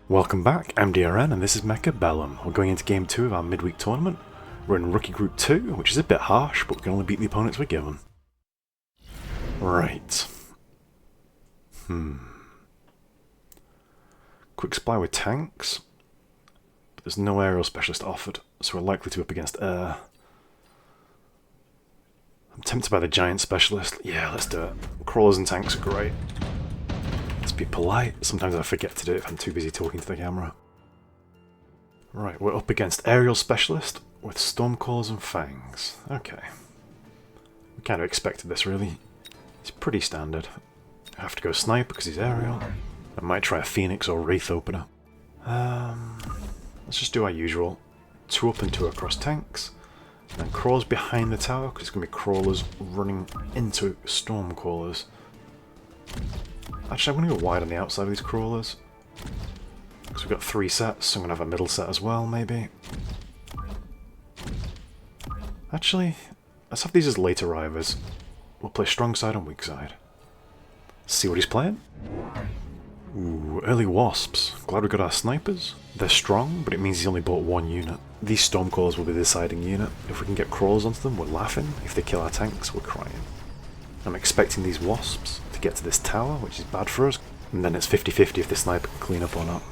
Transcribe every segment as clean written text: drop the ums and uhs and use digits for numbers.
Welcome back, I'm DRN and this is Mechabellum. We're going into game 2 of our midweek tournament. We're in Rookie Group 2, which is a bit harsh, but we can only beat the opponents we're given. Right. Quick supply with tanks, but there's no aerial specialist offered, so we're likely to be up against air. I'm tempted by the giant specialist. Yeah, let's do it. Crawlers and tanks are great. Let's be polite. Sometimes I forget to do it if I'm too busy talking to the camera. Right, we're up against aerial specialist with stormcalls and fangs. Okay. We kind of expected this, really. It's pretty standard. I have to go sniper because he's aerial. I might try a phoenix or wraith opener. Let's just do our usual. 2 up and 2 across tanks. And then crawls behind the tower because it's going to be crawlers running into stormcallers. Actually, I'm going to go wide on the outside of these crawlers. Because we've got 3 sets, so I'm going to have a middle set as well, maybe. Actually, let's have these as late arrivers. We'll play strong side and weak side. See what he's playing? Ooh, early wasps. Glad we got our snipers. They're strong, but it means he's only bought 1 unit. These stormcallers will be the deciding unit. If we can get crawlers onto them, we're laughing. If they kill our tanks, we're crying. I'm expecting these wasps to get to this tower, which is bad for us. And then it's 50-50 if the sniper can clean up or not.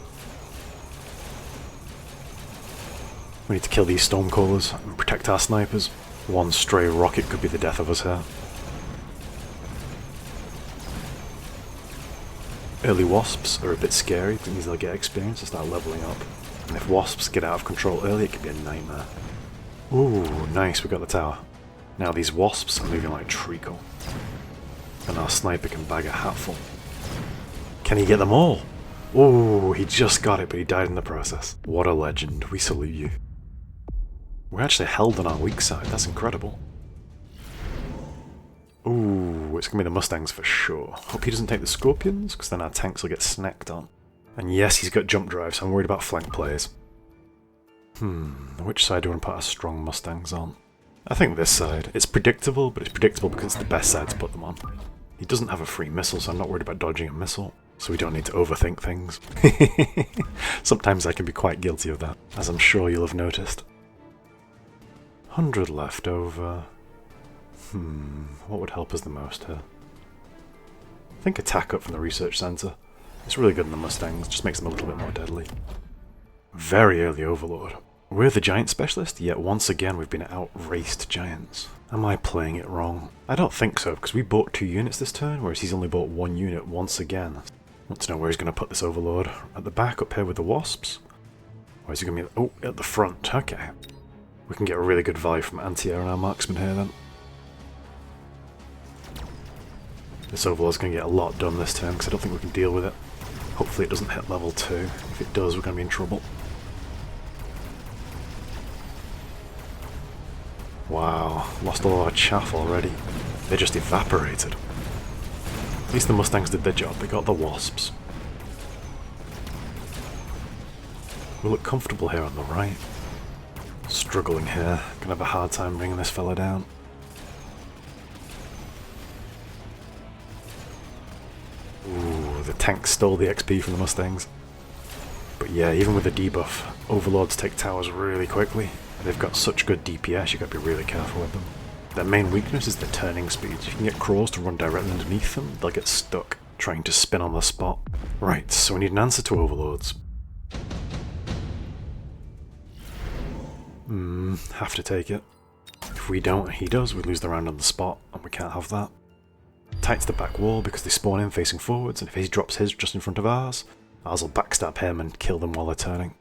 We need to kill these stormcallers and protect our snipers. 1 stray rocket could be the death of us here. Early wasps are a bit scary, it means they'll get experience and start leveling up. And if wasps get out of control early, it could be a nightmare. Ooh, nice, we got the tower. Now these wasps are moving like treacle. And our sniper can bag a hatful. Can he get them all? Ooh, he just got it, but he died in the process. What a legend, we salute you. We're actually held on our weak side, that's incredible. Ooh, it's going to be the Mustangs for sure. Hope he doesn't take the Scorpions, because then our tanks will get snacked on. And yes, he's got jump drive, so I'm worried about flank plays. Which side do I want to put our strong Mustangs on? I think this side. It's predictable, but it's predictable because it's the best side to put them on. He doesn't have a free missile, so I'm not worried about dodging a missile. So we don't need to overthink things. Sometimes I can be quite guilty of that, as I'm sure you'll have noticed. 100 left over. What would help us the most here? I think attack up from the research centre. It's really good in the Mustangs, just makes them a little bit more deadly. Very early Overlord. We're the giant specialist, yet once again we've been out-raced giants. Am I playing it wrong? I don't think so, because we bought 2 units this turn, whereas he's only bought 1 unit once again. I want to know where he's going to put this Overlord. At the back up here with the wasps? Or is he going to be... oh, at the front, okay. We can get a really good value from anti-air on our marksman here then. This Overlord's going to get a lot done this turn, because I don't think we can deal with it. Hopefully it doesn't hit level 2. If it does, we're going to be in trouble. Wow, lost all our chaff already. They just evaporated. At least the Mustangs did their job, they got the wasps. We look comfortable here on the right. Struggling here, gonna have a hard time bringing this fella down. Ooh, the tank stole the XP from the Mustangs. But yeah, even with the debuff, Overlords take towers really quickly. They've got such good DPS, you've got to be really careful with them. Their main weakness is the turning speed. If you can get crawls to run directly underneath them, they'll get stuck trying to spin on the spot. Right, so we need an answer to Overlords. Have to take it. If we don't and he does, we lose the round on the spot, and we can't have that. Tight to the back wall because they spawn in facing forwards, and if he drops his just in front of ours will backstab him and kill them while they're turning.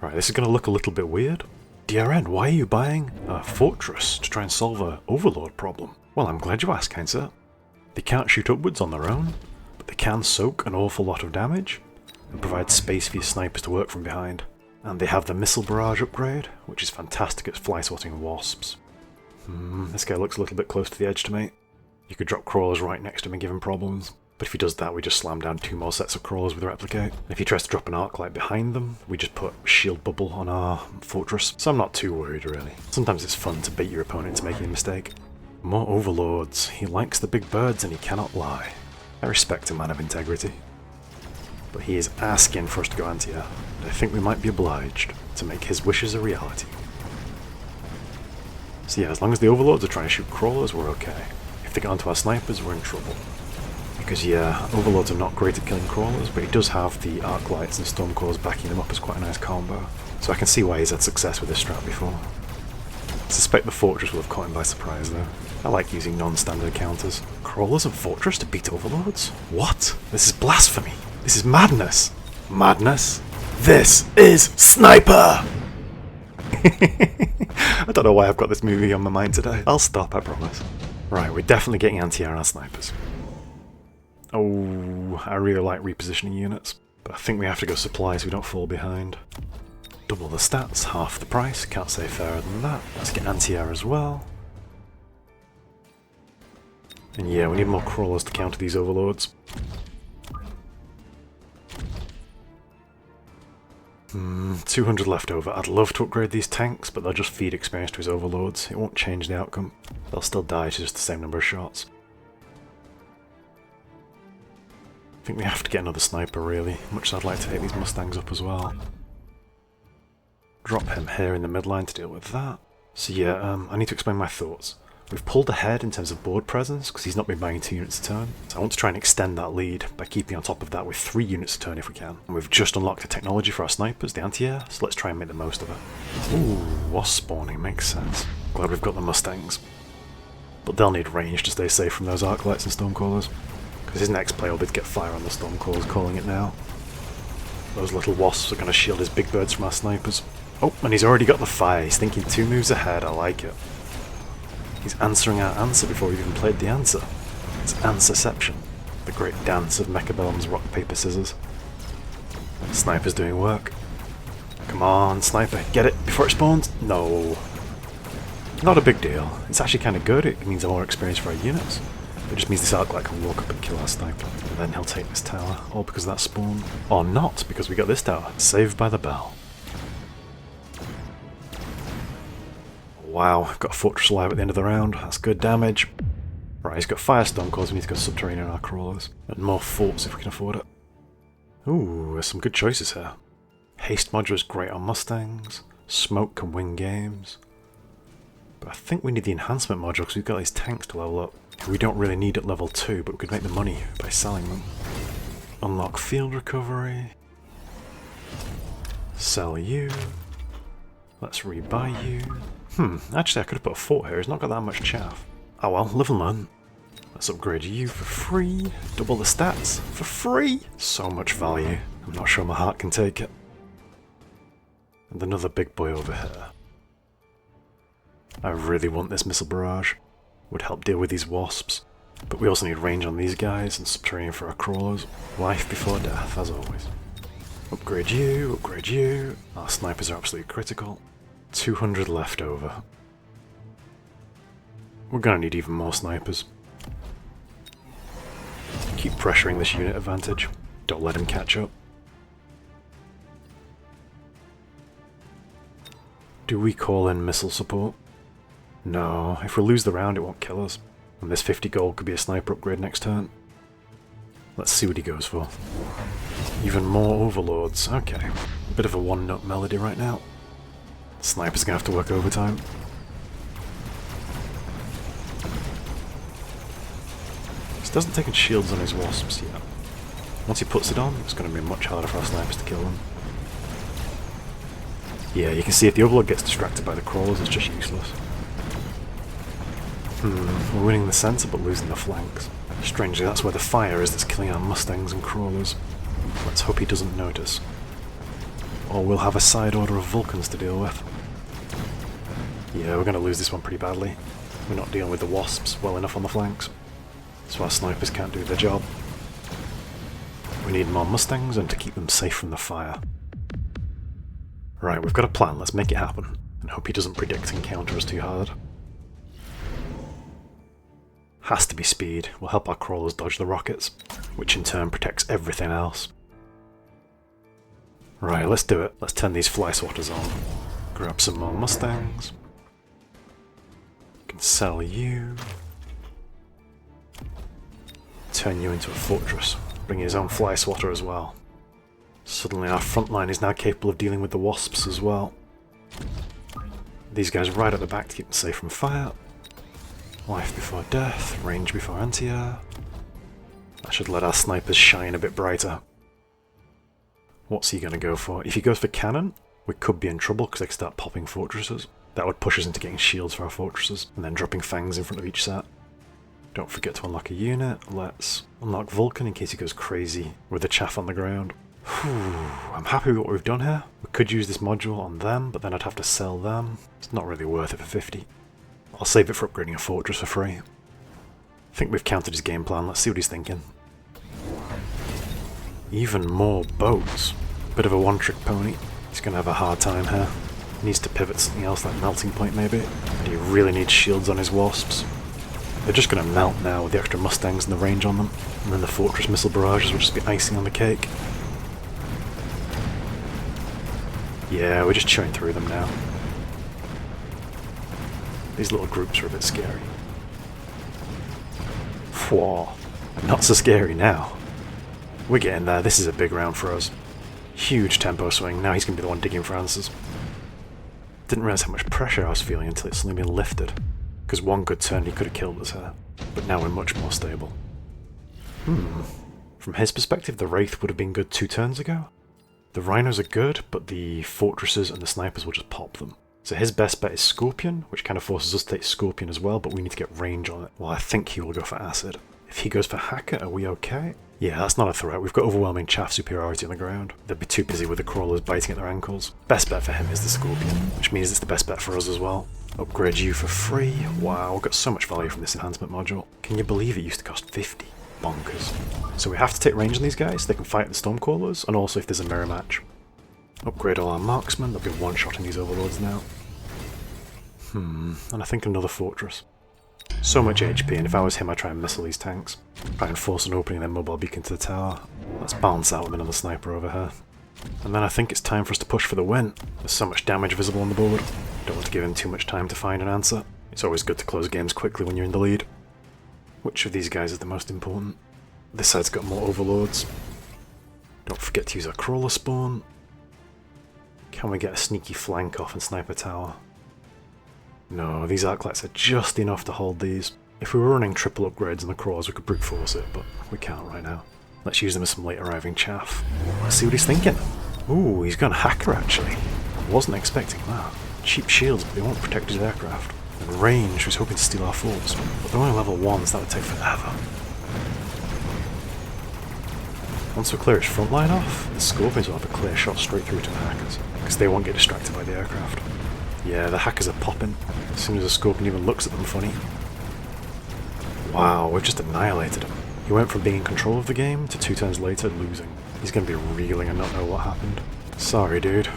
Right, this is going to look a little bit weird. DRN, why are you buying a fortress to try and solve a Overlord problem? Well, I'm glad you asked, kind sir. They can't shoot upwards on their own, but they can soak an awful lot of damage and provide space for your snipers to work from behind. And they have the missile barrage upgrade, which is fantastic at fly sorting wasps. This guy looks a little bit close to the edge to me. You could drop crawlers right next to him and give him problems. But if he does that, we just slam down 2 more sets of crawlers with Replicate. And if he tries to drop an arc light behind them, we just put shield bubble on our fortress. So I'm not too worried, really. Sometimes it's fun to bait your opponent into making a mistake. More Overlords. He likes the big birds and he cannot lie. I respect a man of integrity. but he is asking for us to go anti-air, and I think we might be obliged to make his wishes a reality. So yeah, as long as the Overlords are trying to shoot crawlers, we're okay. If they get onto our snipers, we're in trouble. Because yeah, Overlords are not great at killing crawlers, but he does have the arc lights and stormcores backing him up as quite a nice combo. So I can see why he's had success with this strat before. I suspect the Fortress will have caught him by surprise though. I like using non-standard counters. Crawlers and Fortress to beat Overlords? What? This is blasphemy! This is madness! Madness? This is Sniper! I don't know why I've got this movie on my mind today. I'll stop, I promise. Right, we're definitely getting anti-air on snipers. Oh, I really like repositioning units, but I think we have to go supply so we don't fall behind. Double the stats, half the price, can't say fairer than that. Let's get anti-air as well. And yeah, we need more crawlers to counter these Overlords. 200 left over. I'd love to upgrade these tanks, but they'll just feed experience to his Overlords. It won't change the outcome. They'll still die to just the same number of shots. I think we have to get another sniper really, much as I'd like to take these Mustangs up as well. Drop him here in the midline to deal with that. So yeah, I need to explain my thoughts. We've pulled ahead in terms of board presence because he's not been buying 2 units a turn, so I want to try and extend that lead by keeping on top of that with 3 units a turn if we can. And we've just unlocked the technology for our snipers, the anti-air, so let's try and make the most of it. Ooh, wasp spawning, makes sense. Glad we've got the Mustangs. But they'll need range to stay safe from those arc lights and stormcallers. Because his next play will be to get fire on the stormcallers, calling it now. Those little wasps are going to shield his big birds from our snipers. Oh, and he's already got the fire. He's thinking 2 moves ahead. I like it. He's answering our answer before we've even played the answer. It's answerception. The great dance of Mechabellum's rock, paper, scissors. Sniper's doing work. Come on, sniper. Get it before it spawns? No. Not a big deal. It's actually kind of good. It means more experience for our units. It just means this arc light can walk up and kill our sniper. And then he'll take this tower. All because of that spawn. Or not, because we got this tower. Saved by the bell. Wow, I've got a Fortress alive at the end of the round. That's good damage. Right, he's got Firestorm cores. We need to go subterranean on our crawlers. And more forts if we can afford it. Ooh, there's some good choices here. Haste module is great on Mustangs. Smoke can win games. But I think we need the enhancement module because we've got these tanks to level up. We don't really need at level 2, but we could make the money by selling them. Unlock field recovery. Sell you. Let's rebuy you. Actually I could have put a fort here. He's not got that much chaff. Oh well, live and learn. Let's upgrade you for free. Double the stats for free. So much value. I'm not sure my heart can take it. And another big boy over here. I really want this missile barrage. Would help deal with these wasps. But we also need range on these guys and subterranean for our crawlers. Life before death, as always. Upgrade you, upgrade you. Our snipers are absolutely critical. 200 left over. We're gonna need even more snipers. Keep pressuring this unit advantage. Don't let him catch up. Do we call in missile support? No, if we lose the round it won't kill us. And this 50 gold could be a sniper upgrade next turn. Let's see what he goes for. Even more Overlords, okay. A bit of a one-note melody right now. Sniper's gonna have to work overtime. He doesn't take shields on his wasps yet. Once he puts it on, it's gonna be much harder for our snipers to kill them. Yeah, you can see if the Overlord gets distracted by the crawlers, it's just useless. We're winning the centre but losing the flanks. Strangely, that's where the fire is that's killing our Mustangs and crawlers. Let's hope he doesn't notice. Or we'll have a side order of Vulcans to deal with. Yeah, we're going to lose this one pretty badly. We're not dealing with the wasps well enough on the flanks. So our snipers can't do their job. We need more Mustangs and to keep them safe from the fire. Right, we've got a plan, let's make it happen. And hope he doesn't predict and counter us too hard. Has to be speed, will help our crawlers dodge the rockets, which in turn protects everything else. Right, let's do it. Let's turn these fly swatters on. Grab some more Mustangs. Can sell you. Turn you into a fortress. Bring his own fly swatter as well. Suddenly our front line is now capable of dealing with the wasps as well. These guys right at the back to keep them safe from fire. Life before death, range before anti-air. That should let our snipers shine a bit brighter. What's he going to go for? If he goes for cannon, we could be in trouble because they could start popping fortresses. That would push us into getting shields for our fortresses, and then dropping fangs in front of each set. Don't forget to unlock a unit. Let's unlock Vulcan in case he goes crazy with the chaff on the ground. I'm happy with what we've done here. We could use this module on them, but then I'd have to sell them. It's not really worth it for 50. I'll save it for upgrading a fortress for free. I think we've countered his game plan. Let's see what he's thinking. Even more boats. Bit of a one-trick pony. He's going to have a hard time here. He needs to pivot something else like melting point maybe. And he really needs shields on his wasps. They're just going to melt now with the extra mustangs and the range on them. And then the fortress missile barrages will just be icing on the cake. Yeah, we're just chewing through them now. These little groups are a bit scary. Whoa, not so scary now. We're getting there. This is a big round for us. Huge tempo swing. Now he's going to be the one digging for answers. Didn't realise how much pressure I was feeling until it's suddenly been lifted. Because one good turn he could have killed us here. But now we're much more stable. From his perspective, the Wraith would have been good 2 turns ago. The Rhinos are good, but the fortresses and the snipers will just pop them. So his best bet is Scorpion, which kind of forces us to take Scorpion as well, but we need to get range on it. Well, I think he will go for Acid. If he goes for Hacker, are we okay? Yeah, that's not a threat. We've got overwhelming chaff superiority on the ground. They'd be too busy with the crawlers biting at their ankles. Best bet for him is the Scorpion, which means it's the best bet for us as well. Upgrade you for free. Wow, we've got so much value from this enhancement module. Can you believe it used to cost 50? Bonkers. So we have to take range on these guys so they can fight the Stormcallers, and also if there's a mirror match. Upgrade all our marksmen. They'll be one-shotting these Overlords now. And I think another fortress. So much HP, and if I was him I'd try and missile these tanks. Try and force an opening and then mobile beacon to the tower. Let's balance out with another sniper over here. And then I think it's time for us to push for the win. There's so much damage visible on the board. Don't want to give him too much time to find an answer. It's always good to close games quickly when you're in the lead. Which of these guys is the most important? This side's got more Overlords. Don't forget to use our crawler spawn. Can we get a sneaky flank off and sniper tower? No, these arc lights are just enough to hold these. If we were running triple upgrades on the crawlers we could brute force it, but we can't right now. Let's use them as some late arriving chaff. Let's see what he's thinking. Ooh, he's gone Hacker actually. I wasn't expecting that. Cheap shields, but they won't protect his aircraft. And range, he was hoping to steal our forts, but they're only level 1s, that would take forever. Once we clear his front line off, the Scorpions will have a clear shot straight through to the Hackers, because they won't get distracted by the aircraft. Yeah, the Hackers are popping, as soon as the Scorpion even looks at them funny. Wow, we've just annihilated him. He went from being in control of the game to 2 turns later losing. He's going to be reeling and not know what happened. Sorry, dude.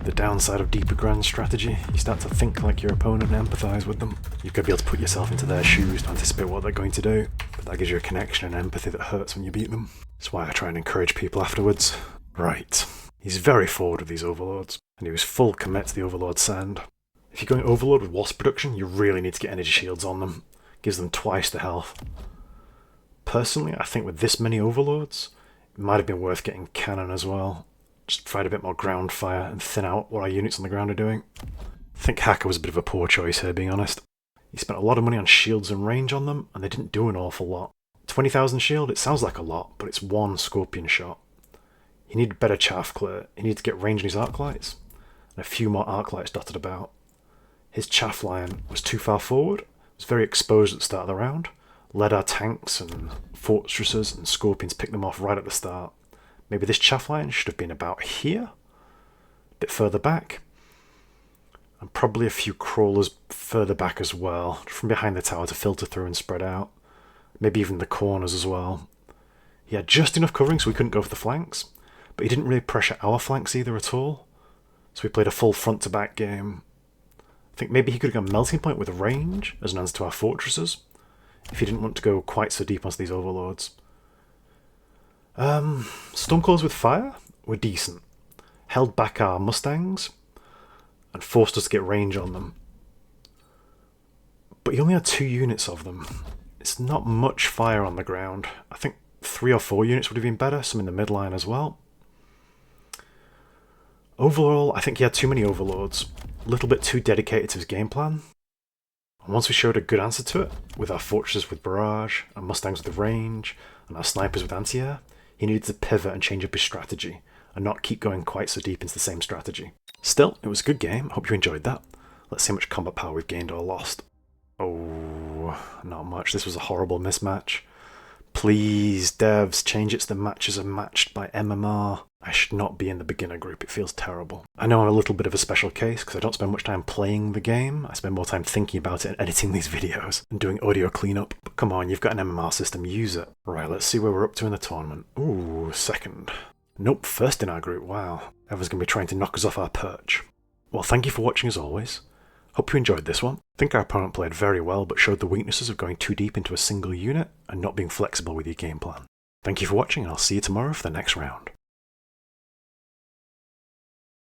The downside of deeper grand strategy, you start to think like your opponent and empathise with them. You've got to be able to put yourself into their shoes to anticipate what they're going to do, but that gives you a connection and empathy that hurts when you beat them. That's why I try and encourage people afterwards. Right. He's very forward with these Overlords, and he was full commit to the Overlord sand. If you're going Overlord with Wasp production, you really need to get energy shields on them. Gives them twice the health. Personally, I think with this many Overlords, it might have been worth getting cannon as well. Just provide a bit more ground fire and thin out what our units on the ground are doing. I think Hacker was a bit of a poor choice here, being honest. He spent a lot of money on shields and range on them, and they didn't do an awful lot. 20,000 shield, it sounds like a lot, but it's 1 Scorpion shot. He needed better chaff clear, he needed to get range in his arc lights, and a few more arc lights dotted about. His chaff line was too far forward, was very exposed at the start of the round, let our tanks and fortresses and Scorpions pick them off right at the start. Maybe this chaff line should have been about here, a bit further back, and probably a few crawlers further back as well, from behind the tower to filter through and spread out. Maybe even the corners as well. He had just enough covering so we couldn't go for the flanks, but he didn't really pressure our flanks either at all, so we played a full front to back game. I think maybe he could have gone melting point with range as an answer to our fortresses, if he didn't want to go quite so deep onto these Overlords. Stormcallers with fire were decent. Held back our Mustangs and forced us to get range on them. But he only had 2 units of them. It's not much fire on the ground. I think 3 or 4 units would have been better, some in the midline as well. Overall, I think he had too many Overlords, a little bit too dedicated to his game plan. And once we showed a good answer to it, with our fortresses with barrage, our Mustangs with range, and our snipers with anti-air, he needed to pivot and change up his strategy, and not keep going quite so deep into the same strategy. Still, it was a good game, hope you enjoyed that. Let's see how much combat power we've gained or lost. Oh, not much, this was a horrible mismatch. Please, devs, change it so the matches are matched by MMR. I should not be in the beginner group, it feels terrible. I know I'm a little bit of a special case because I don't spend much time playing the game. I spend more time thinking about it and editing these videos and doing audio cleanup. But come on, you've got an MMR system, use it. Right, let's see where we're up to in the tournament. Ooh, second. Nope, first in our group, wow. Everyone's going to be trying to knock us off our perch. Well, thank you for watching as always. Hope you enjoyed this one. I think our opponent played very well, but showed the weaknesses of going too deep into a single unit and not being flexible with your game plan. Thank you for watching, and I'll see you tomorrow for the next round.